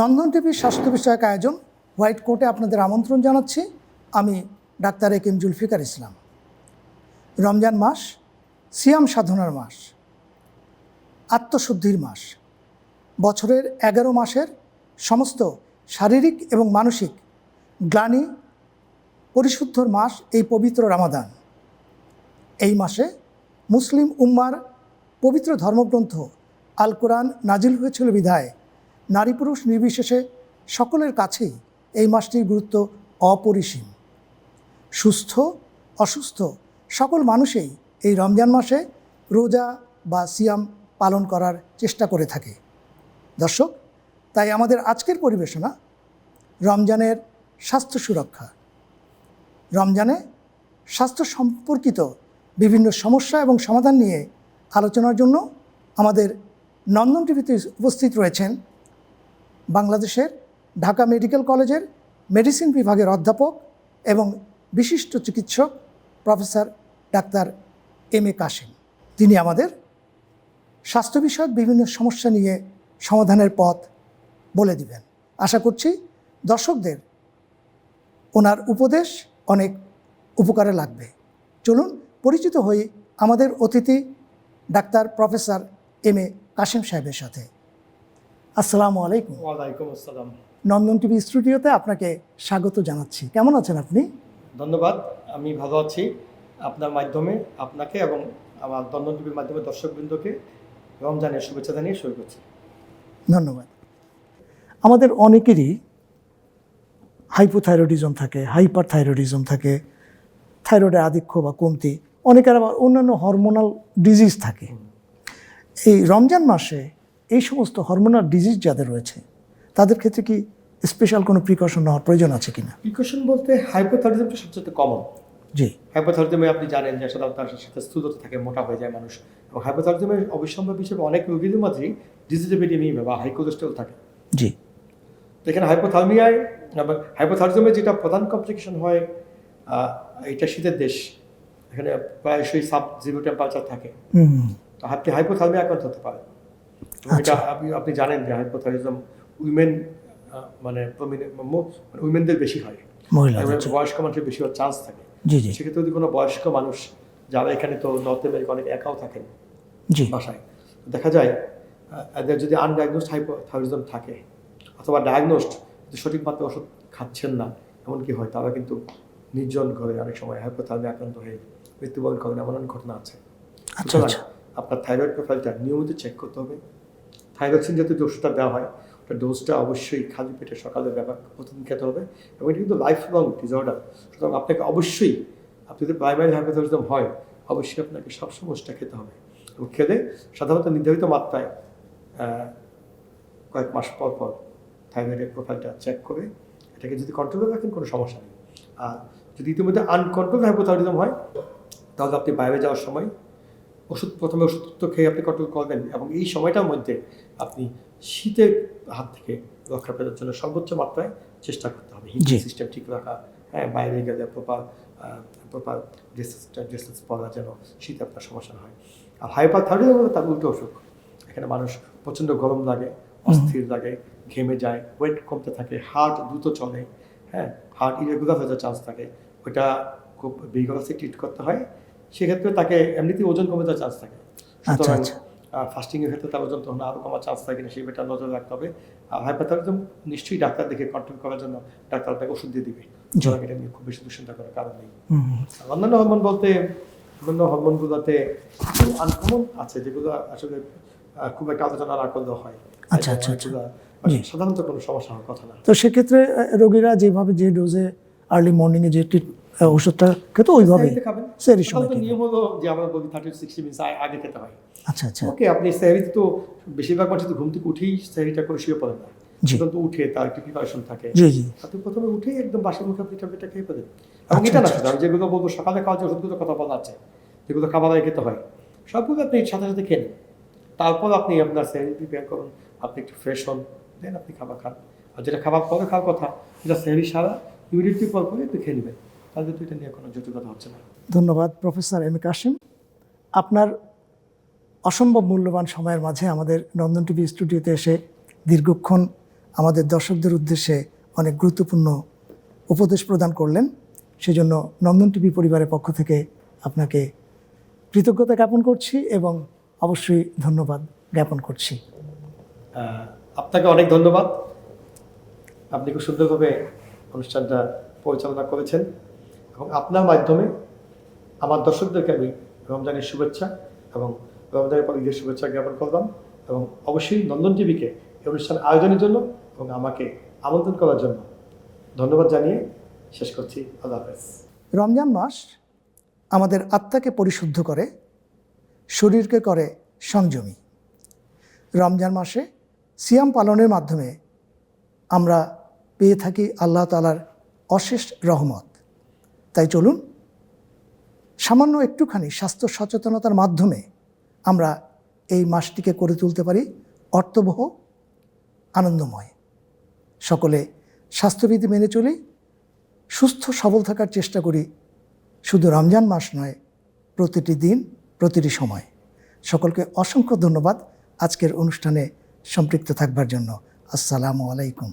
নন্দন টিভির স্বাস্থ্য বিষয়ক আয়োজন হোয়াইট কোর্টে আপনাদের আমন্ত্রণ জানাচ্ছি। আমি ডাক্তার এ.কে.এম. জুলফিকার ইসলাম। রমজান মাস সিয়াম সাধনার মাস, আত্মশুদ্ধির মাস, বছরের 11 মাসের সমস্ত শারীরিক এবং মানসিক গ্লানি পরিশুদ্ধর মাস এই পবিত্র রমাদান। এই মাসে মুসলিম উম্মার পবিত্র ধর্মগ্রন্থ আল কোরআন নাজিল হয়েছিল বিধায় নারী পুরুষ নির্বিশেষে সকলের কাছেই এই মাসটির গুরুত্ব অপরিসীম। সুস্থ অসুস্থ সকল মানুষই এই রমজান মাসে রোজা বা সিয়াম পালন করার চেষ্টা করে থাকে। দর্শক, তাই আমাদের আজকের পরিবেশনা রমজানের স্বাস্থ্য সুরক্ষা। রমজানে স্বাস্থ্য সম্পর্কিত বিভিন্ন সমস্যা এবং সমাধান নিয়ে আলোচনার জন্য আমাদের নন্দন টিভিতে উপস্থিত রয়েছেন বাংলাদেশের ঢাকা মেডিকেল কলেজের মেডিসিন বিভাগের অধ্যাপক এবং বিশিষ্ট চিকিৎসক প্রফেসর ডাক্তার এম.এ. কাশেম। তিনি আমাদের স্বাস্থ্য বিষয়ক বিভিন্ন সমস্যা নিয়ে সমাধানের পথ বলে দিবেন। আশা করছি দর্শকদের ওনার উপদেশ অনেক উপকারে লাগবে। চলুন পরিচিত হই আমাদের অতিথি ডাক্তার প্রফেসর এম.এ. কাশেম সাহেবের সাথে। আসসালামু আলাইকুম। ওয়ালাইকুম আসসালাম। নন্দন টিভি স্টুডিওতে আপনাকে স্বাগত জানাচ্ছি। কেমন আছেন আপনি? ধন্যবাদ, আমি ভালো আছি। আপনার মাধ্যমে আপনাকে এবং আমার নন্দন টিভির মাধ্যমে দর্শকবৃন্দকে রমজানের শুভেচ্ছা জানিয়ে শুরু করছি। ধন্যবাদ। আমাদের অনেকেরই হাইপোথাইরয়েডিজম থাকে, হাইপার থাইরয়েডিজম থাকে, থাইরয়েডের আধিক্য বা কমতি, অনেকের আবার অন্যান্য হরমোনাল ডিজিজ থাকে। এই রমজান মাসে এই সমস্ত হরমোনাল ডিজিজ যাদের রয়েছে তাদের ক্ষেত্রে কি স্পেশাল কোনো প্রিকশন নেওয়ার প্রয়োজন আছে কিনা? প্রিকশন বলতে হাইপোথাইরয়েডিজমটা সবচেয়ে কমন। জি, হাইপোথাইরয়েডিজমে আপনি জানেন যে সাধারণত তার সাথে স্থূলতা থাকে, মোটা হয়ে যায় মানুষ। এবং হাইপোথাইরয়েডিজমের অবিসম্ভাব হিসেবে অনেক রোগীদের মাঝেই ডিজিজেবিডিমিয়া বা হাই কোলেস্টেরল থাকে। জি। তো এখানে হাইপোথার্মিয়ায় হাইপোথাইরয়েডিজমের যেটা প্রধান কমপ্লিকেশন হয়, এটা শীতের দেশ, এখানে প্রায়শই সাব জিরো টেম্পারেচার থাকে। তো আপনি হাইপোথার্মিয়া আক্রান্ত হতে পারে। এটা আপনি জানেন যে হাইপোথাইরয়েডিজম উইমেন মানে উইমেনদের বেশি হয়, বয়স্ক মানুষের বেশি হওয়ার চান্স থাকে। সেক্ষেত্রে যদি কোনো বয়স্ক মানুষ, যারা এখানে তো নর্থ আমেরিকা অনেক একাও থাকেন বাসায়, দেখা যায় এদের যদি আনডায়াগনোসড হাইপোথাইরয়েডিজম থাকে অথবা ডায়াগনোসড, সঠিক মাত্রায় ওষুধ খাচ্ছেন না, এমনকি হয় তারা কিন্তু নির্জন ঘরে অনেক সময় হাইপোথাইরয়েডিজমে আক্রান্ত হয়ে মৃত্যুবরণ করেন, এমন অনেক ঘটনা আছে। আপনার থাইরয়েড প্রোফাইলটা নিয়মিত চেক করতে হবে। থাইরক্সিন জাতীয় যে ওষুধটা দেওয়া হয় ওটা ডোজটা অবশ্যই খালি পেটে সকালে প্রতিদিন খেতে হবে, এবং এটা কিন্তু লাইফ লং ডিসঅর্ডার। সুতরাং আপনাকে অবশ্যই, আপনি যদি প্রাইমারি হাইপোথাইরয়েডিজম হয়, অবশ্যই আপনাকে সবসময় ওষুধটা খেতে হবে। এবং খেলে সাধারণত নির্ধারিত মাত্রায় কয়েক মাস পর পর থাইরয়েডের প্রোফাইলটা চেক করে এটাকে যদি কন্ট্রোলে রাখেন কোনো সমস্যা নেই। আর যদি ইতিমধ্যে আনকন্ট্রোল হাইপোথাইরয়েডিজম হয়, তাহলে আপনি বাইরে যাওয়ার সময় প্রথমে ওষুধ তো খেয়ে আপনি কন্ট্রোল করবেন, এবং এই সময়টার মধ্যে আপনি শীতের হাত থেকে রক্ষা পেতে জন্য সর্বোচ্চ মাত্রায় চেষ্টা করতে হবে। হিটিং সিস্টেম ঠিক রাখা, হ্যাঁ, বাইরে গেলে প্রপার ড্রেসেস পরা, যেন শীতে আপনার সমস্যা না হয়। আর হাইপারথাইরয়েডিজম হলো তার উল্টো অসুখ। এখানে মানুষ প্রচণ্ড গরম লাগে, অস্থির লাগে, ঘেমে যায়, ওয়েট কমতে থাকে, হার্ট দ্রুত চলে, হ্যাঁ, হার্ট ইরেগুলার হয়ে যাওয়ার চান্স থাকে। ওইটা খুব ভিগোরাসলি ট্রিট করতে হয়। সেক্ষেত্রে তাকে এমনিতেই ওজন কমে যাওয়ার চান্স থাকে। সুতরাং ফাস্টিংয়ের ক্ষেত্রে তার ওজন তখন আরও কমার চান্স থাকে না, সেই ব্যাপারটা নজর রাখতে হবে। আর হাইপারথাইরয়েডিজম নিশ্চয়ই ডাক্তার দেখে কন্ট্রোল করার জন্য ডাক্তার আপনাকে ওষুধ দিয়ে দিবে। সুতরাং এটা নিয়ে খুব বেশি দুশ্চিন্তা করার কারণ নেই। অন্যান্য হরমোন বলতে, অন্যান্য হরমোনগুলোতে আনকমন আছে, যেগুলো আসলে খুব একটা আলোচনা না করলেও হয়। সাধারণত কোনো সমস্যা হওয়ার কথা না। তো সেক্ষেত্রে রোগীরা যেভাবে যে ডোজে আর্লি মর্নিংয়ে যে ওষুধটা খেতে ওইভাবে খাবেন। নিয়ম হলো যে আমরা বলি 30-60 মিনিট আগে খেতে হয়। আচ্ছা আচ্ছা। ওকে, আপনি সেহরিতে তো বেশিরভাগ মানুষ তো ঘুম থেকে উঠেই সেহরিটা করে শুয়ে পড়েন না, তো উঠে তার একটি প্রিপারেশন থাকে। আপনি প্রথমে উঠেই একদম বাসি মুখে আপনি ট্যাবলেটটা খেয়ে ফেলেন। এবং এটা না শুধু আমি যেগুলো বলবো সকালে খাওয়া যে ওষুধগুলো কথা বলা আছে, যেগুলো খাবার আগে খেতে হয়, সবগুলো আপনি সাথে সাথে খেয়ে নেন। তারপর আপনি আপনার সেহরি প্রিপেয়ার করুন, আপনি একটু ফ্রেশ হন, দেন আপনি খাবার খান। আর যেটা খাবার পরে খাওয়ার কথা, যেটা সেহরি সারা ইমিডিয়েটলি পর পরে একটু খেয়ে নেবেন, তাহলে তো এটা নিয়ে কোনো জটিলতা হচ্ছে না। ধন্যবাদ প্রফেসর এম.এ. কাশেম। আপনার অসম্ভব মূল্যবান সময়ের মাঝে আমাদের নন্দন টিভি স্টুডিওতে এসে দীর্ঘক্ষণ আমাদের দর্শকদের উদ্দেশ্যে অনেক গুরুত্বপূর্ণ উপদেশ প্রদান করলেন। সেজন্য নন্দন টিভি পরিবারের পক্ষ থেকে আপনাকে কৃতজ্ঞতা জ্ঞাপন করছি এবং অবশ্যই ধন্যবাদ জ্ঞাপন করছি। আপনাকে অনেক ধন্যবাদ। আপনি খুব সুন্দরভাবে অনুষ্ঠানটা পরিচালনা করেছেন এবং আপনার মাধ্যমে আমার দর্শকদেরকে আমি রমজানের শুভেচ্ছা এবং রমজানের পর ঈদের শুভেচ্ছা জ্ঞাপন করলাম এবং অবশ্যই নন্দন টিভিকে এই অনুষ্ঠান আয়োজনের জন্য এবং আমাকে আমন্ত্রণ করার জন্য ধন্যবাদ জানিয়ে শেষ করছি। আল্লাহ হাফেজ। রমজান মাস আমাদের আত্মাকে পরিশুদ্ধ করে, শরীরকে করে সংযমী। রমজান মাসে সিয়াম পালনের মাধ্যমে আমরা পেয়ে থাকি আল্লাহ তাআলার অশেষ রহমত। তাই চলুন সামান্য একটুখানি স্বাস্থ্য সচেতনতার মাধ্যমে আমরা এই মাসটিকে করে তুলতে পারি অর্থবহ, আনন্দময়। সকলে স্বাস্থ্যবিধি মেনে চলি, সুস্থ সবল থাকার চেষ্টা করি, শুধু রমজান মাস নয়, প্রতিটি দিন, প্রতিটি সময়। সকলকে অসংখ্য ধন্যবাদ আজকের অনুষ্ঠানে সম্পৃক্ত থাকবার জন্য। আসসালামু আলাইকুম।